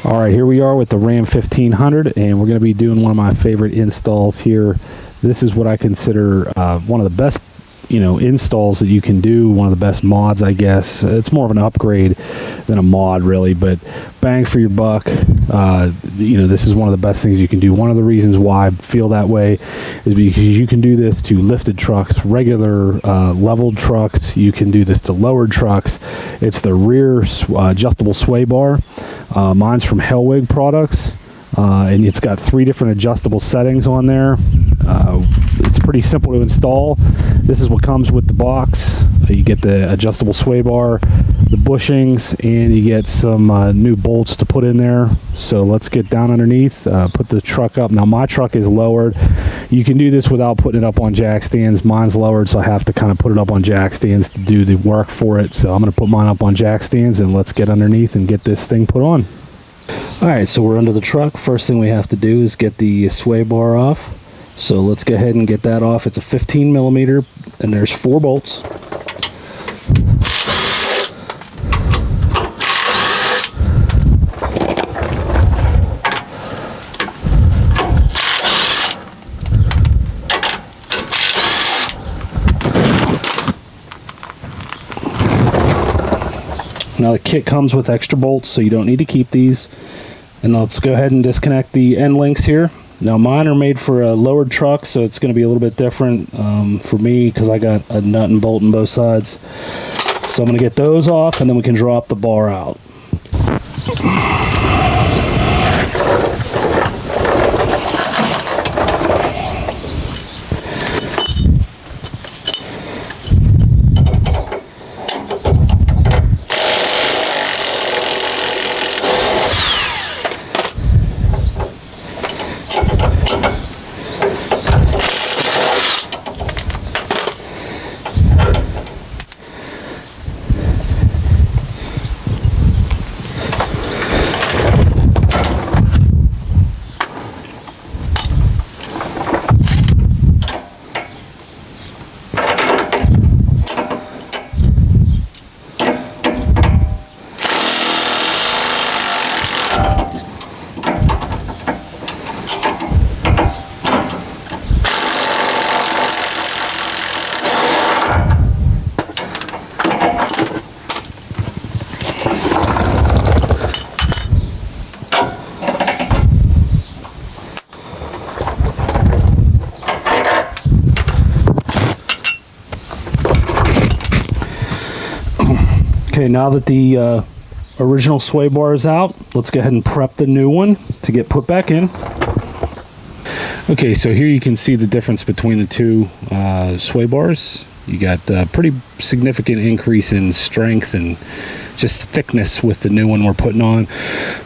All right, here we are with the Ram 1500, and we're going to be doing one of my favorite installs here. This is what I consider one of the best, installs that you can do. One of the best mods, I guess. It's more of an upgrade than a mod, really, but bang for your buck. This is one of the best things you can do. One of the reasons why I feel that way is because you can do this to lifted trucks, regular leveled trucks. You can do this to lowered trucks. It's the rear adjustable sway bar. Mine's from Hellwig products, and it's got 3 different adjustable settings on there. It's pretty simple to install. This is what comes with the box. You get the adjustable sway bar, the bushings, and you get some new bolts to put in there. So let's get down underneath, put the truck up. Now my truck is lowered. You can do this without putting it up on jack stands. Mine's lowered, so I have to kind of put it up on jack stands to do the work for it. So I'm going to put mine up on jack stands, and let's get underneath and get this thing put on. Alright, so we're under the truck. First thing we have to do is get the sway bar off. So let's go ahead and get that off. It's a 15 millimeter, and there's 4 bolts. Now the kit comes with extra bolts, so you don't need to keep these. And let's go ahead and disconnect the end links here. Now mine are made for a lowered truck, so it's going to be a little bit different for me because I got a nut and bolt on both sides. So I'm going to get those off, and then we can drop the bar out. Okay, now that the original sway bar is out, let's go ahead and prep the new one to get put back in. Okay, so here you can see the difference between the 2 sway bars. You got a pretty significant increase in strength and just thickness with the new one we're putting on.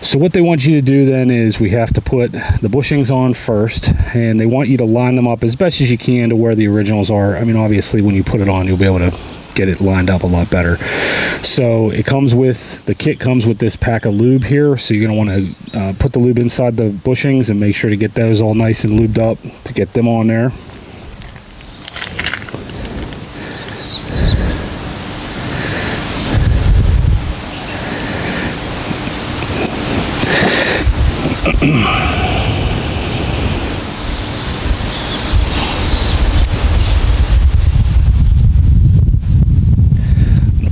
So what they want you to do then is we have to put the bushings on first, and they want you to line them up as best as you can to where the originals are. I mean, obviously when you put it on, you'll be able to get it lined up a lot better. So it comes with, the kit comes with this pack of lube here, so you're going to want to put the lube inside the bushings and make sure to get those all nice and lubed up to get them on there.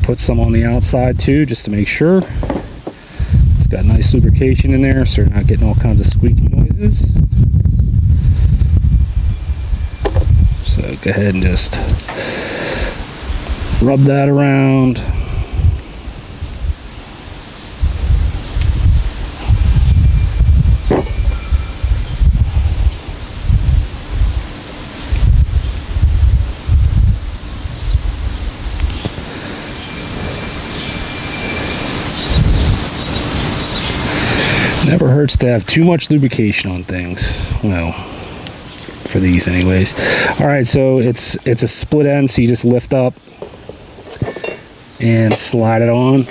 Put some on the outside too, just to make sure. It's got nice lubrication in there, so you're not getting all kinds of squeaky noises. So go ahead and just rub that around. Never hurts to have too much lubrication on things. Well, for these anyways. Alright, so it's a split end, so you just lift up and slide it on.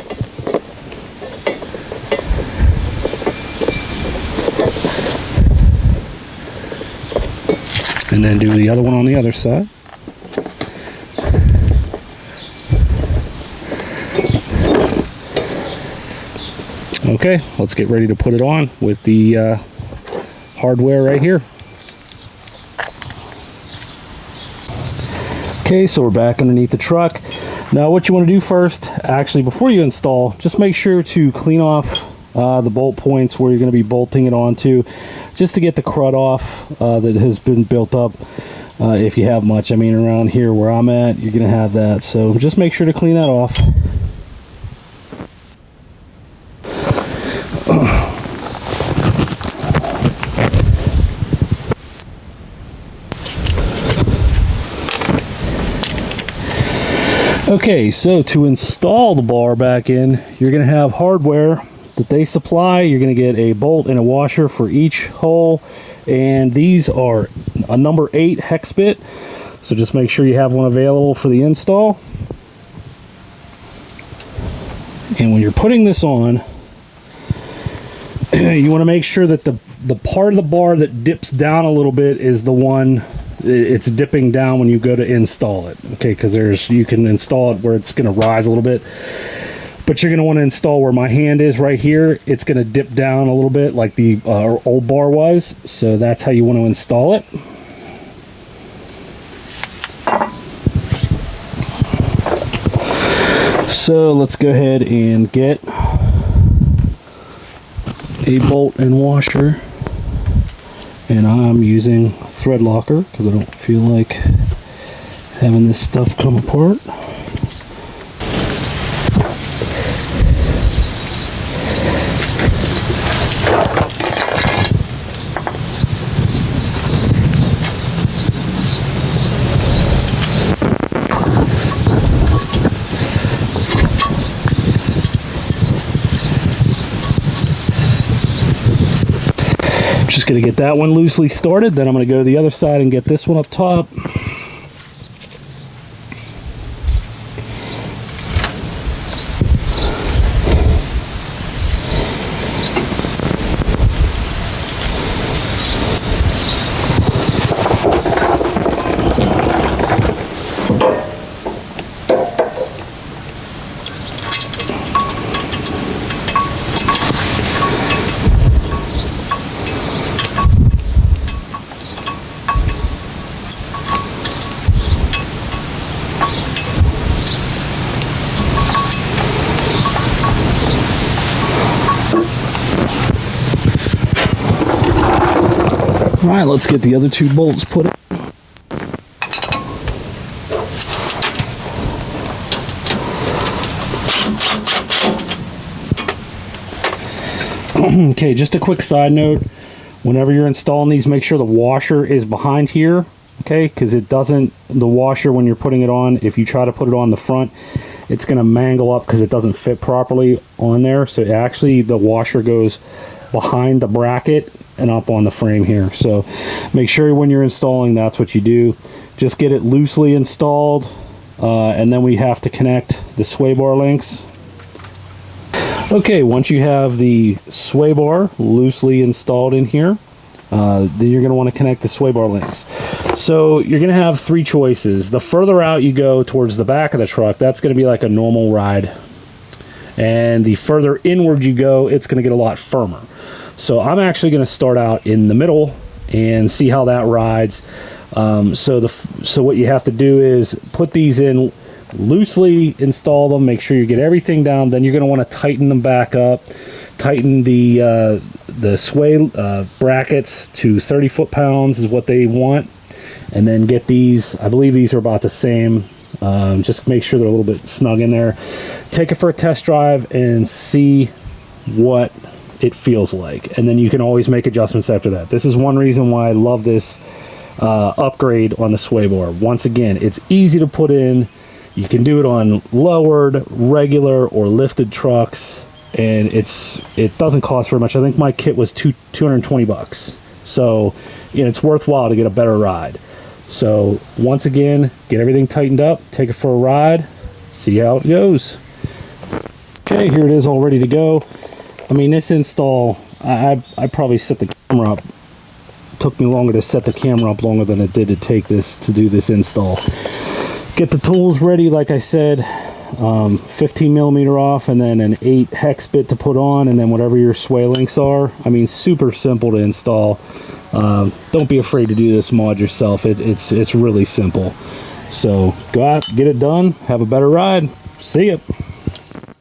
And then do the other one on the other side. Okay, let's get ready to put it on with the hardware right here. Okay, so we're back underneath the truck. Now what you want to do first, actually before you install, just make sure to clean off the bolt points where you're going to be bolting it onto, just to get the crud off that has been built up. If you have much, I mean around here where I'm at, you're going to have that. So just make sure to clean that off. Okay, so to install the bar back in, you're going to have hardware that they supply. You're going to get a bolt and a washer for each hole, and these are a number 8 hex bit, so just make sure you have one available for the install. And when you're putting this on, you want to make sure that the part of the bar that dips down a little bit is the one it's dipping down when you go to install it. Okay, because you can install it where it's going to rise a little bit, but you're going to want to install where my hand is right here. It's going to dip down a little bit like the old bar was, so that's how you want to install it. So let's go ahead and get a bolt and washer, and I'm using thread locker because I don't feel like having this stuff come apart. Just going to get that one loosely started, then I'm going to go to the other side and get this one up top. All right, let's get the other 2 bolts put in. Okay, just a quick side note. Whenever you're installing these, make sure the washer is behind here, okay? Because the washer, when you're putting it on, if you try to put it on the front, it's going to mangle up because it doesn't fit properly on there. So actually, the washer goes behind the bracket and up on the frame here. So make sure when you're installing, that's what you do. Just get it loosely installed, and then we have to connect the sway bar links. Okay, once you have the sway bar loosely installed in here, then you're going to want to connect the sway bar links. So you're going to have 3 choices. The further out you go towards the back of the truck, that's going to be like a normal ride. And the further inward you go, it's going to get a lot firmer. So I'm actually going to start out in the middle and see how that rides. So what you have to do is put these in loosely, install them, make sure you get everything down. Then you're going to want to tighten them back up, tighten the sway brackets to 30 foot-pounds is what they want, and then get these. I believe these are about the same. Just make sure they're a little bit snug in there. Take it for a test drive and see what it feels like, and then you can always make adjustments after that. This is one reason why I love this upgrade on the sway bar. Once again, it's easy to put in. You can do it on lowered, regular, or lifted trucks, and it doesn't cost very much. I think my kit was $220, so it's worthwhile to get a better ride. So once again, get everything tightened up, take it for a ride, see how it goes. Okay, here it is all ready to go. I mean, this install, I probably set the camera up. It took me longer to set the camera up longer than it did to do this install. Get the tools ready, like I said. 15 millimeter off, and then an 8 hex bit to put on, and then whatever your sway links are. I mean, super simple to install. Don't be afraid to do this mod yourself. It's really simple. So go out, get it done, have a better ride. See ya.